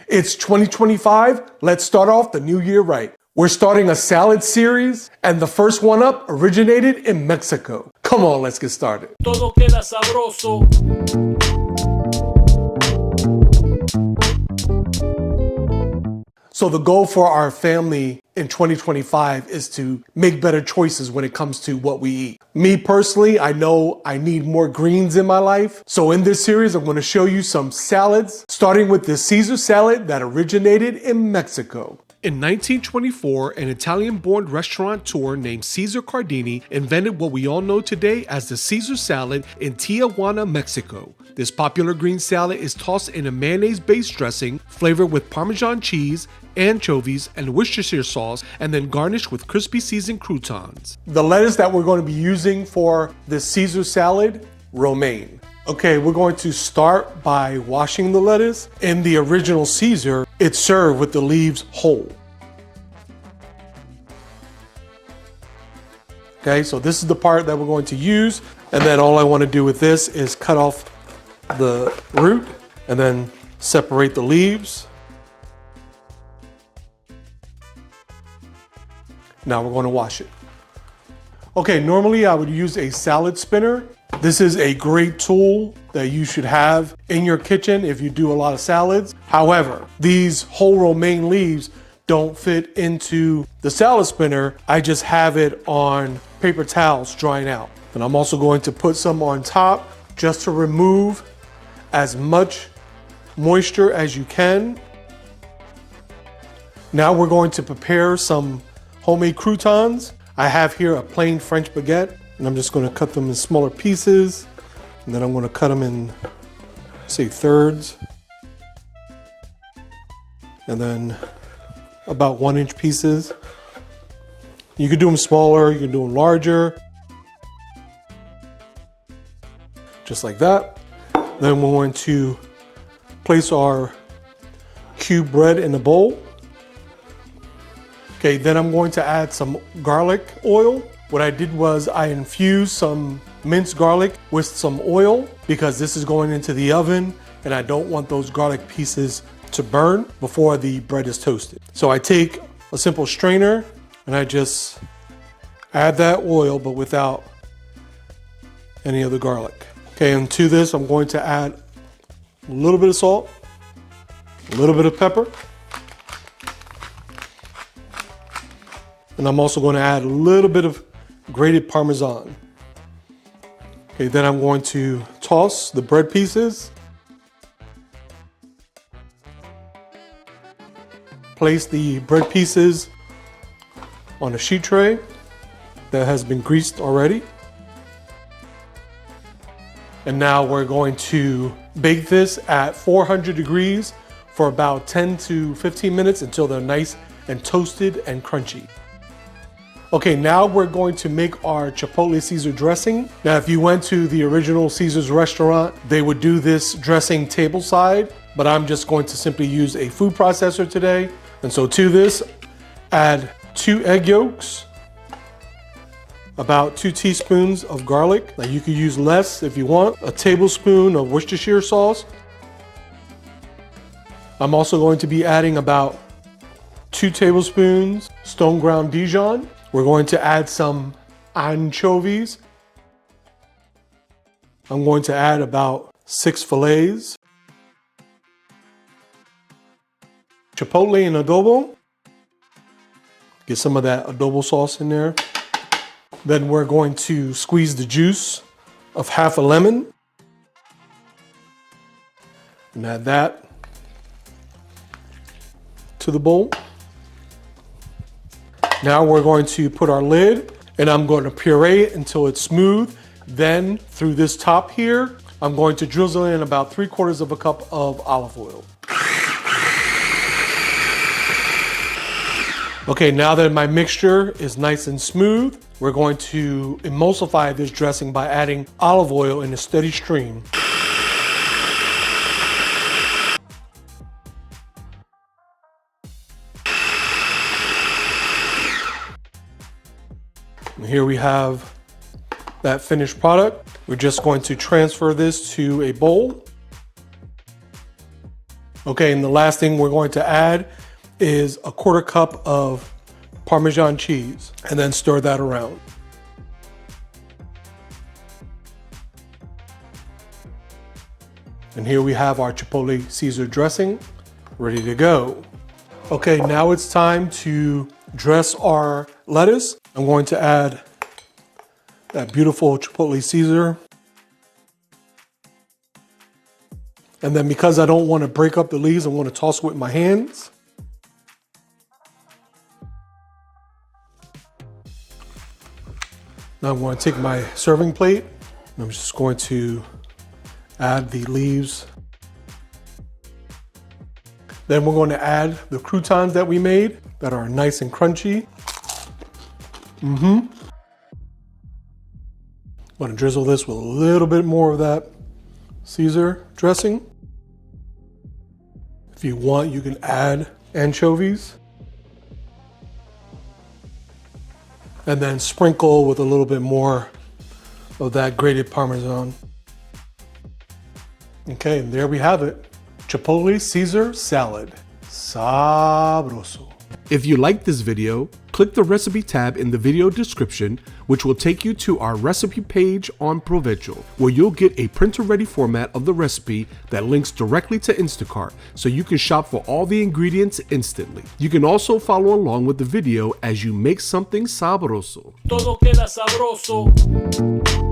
It's 2025. Let's start off the new year right. We're starting a salad series, and the first one up originated in Mexico. Come on, let's get started. Todo queda sabroso. So the goal for our family in 2025 is to make better choices when it comes to what we eat. Me personally, I know I need more greens in my life. So in this series, I'm going to show you some salads, starting with the Caesar salad that originated in Mexico. In 1924, an Italian-born restaurateur named Cesar Cardini invented what we all know today as the Caesar salad in Tijuana, Mexico. This popular green salad is tossed in a mayonnaise-based dressing flavored with Parmesan cheese, anchovies, and Worcestershire sauce, and then garnished with crispy seasoned croutons. The lettuce that we're going to be using for this Caesar salad, romaine. Okay, we're going to start by washing the lettuce. In the original Caesar, it's served with the leaves whole. Okay, so this is the part that we're going to use. And then all I want to do with this is cut off the root and then separate the leaves. Now we're going to wash it. Okay, normally I would use a salad spinner. This is a great tool that you should have in your kitchen if you do a lot of salads. However, these whole romaine leaves don't fit into the salad spinner. I just have it on paper towels drying out. And I'm also going to put some on top just to remove as much moisture as you can. Now we're going to prepare some homemade croutons. I have here a plain French baguette, and I'm just going to cut them in smaller pieces, and then I'm going to cut them in, say, thirds, and then about 1-inch pieces. You could do them smaller, you can do them larger, just like that. Then we're going to place our cube bread in a bowl. Okay, then I'm going to add some garlic oil. What I did was I infused some minced garlic with some oil because this is going into the oven and I don't want those garlic pieces to burn before the bread is toasted. So I take a simple strainer and I just add that oil but without any of the garlic. Okay, and to this I'm going to add a little bit of salt, a little bit of pepper, and I'm also going to add a little bit of grated Parmesan. Okay, then I'm going to toss the bread pieces. Place the bread pieces on a sheet tray that has been greased already. And now we're going to bake this at 400 degrees for about 10 to 15 minutes until they're nice and toasted and crunchy. Okay, now we're going to make our Chipotle Caesar dressing. Now, if you went to the original Caesar's restaurant, they would do this dressing tableside, but I'm just going to simply use a food processor today. And so to this, add 2 egg yolks, about 2 teaspoons of garlic. Now you could use less if you want, a tablespoon of Worcestershire sauce. I'm also going to be adding about 2 tablespoons stone ground Dijon. We're going to add some anchovies. I'm going to add about 6 fillets. Chipotle and adobo. Get some of that adobo sauce in there. Then we're going to squeeze the juice of half a lemon. And add that to the bowl. Now we're going to put our lid and I'm going to puree it until it's smooth. Then through this top here, I'm going to drizzle in about 3/4 of a cup of olive oil. Okay, now that my mixture is nice and smooth, we're going to emulsify this dressing by adding olive oil in a steady stream. And here we have that finished product. We're just going to transfer this to a bowl. Okay, and the last thing we're going to add is a 1/4 cup of Parmesan cheese, and then stir that around. And here we have our Chipotle Caesar dressing ready to go. Okay, now it's time to dress our lettuce. I'm going to add that beautiful Chipotle Caesar. And then because I don't want to break up the leaves, I'm going to toss it with my hands. Now I'm going to take my serving plate and I'm just going to add the leaves. Then we're going to add the croutons that we made that are nice and crunchy. I'm going to drizzle this with a little bit more of that Caesar dressing. If you want, you can add anchovies. And then sprinkle with a little bit more of that grated Parmesan. Okay, and there we have it. Chipotle Caesar Salad. Sabroso. If you like this video, click the recipe tab in the video description, which will take you to our recipe page on Provecho, where you'll get a printer-ready format of the recipe that links directly to Instacart, so you can shop for all the ingredients instantly. You can also follow along with the video as you make something sabroso. Todo queda sabroso.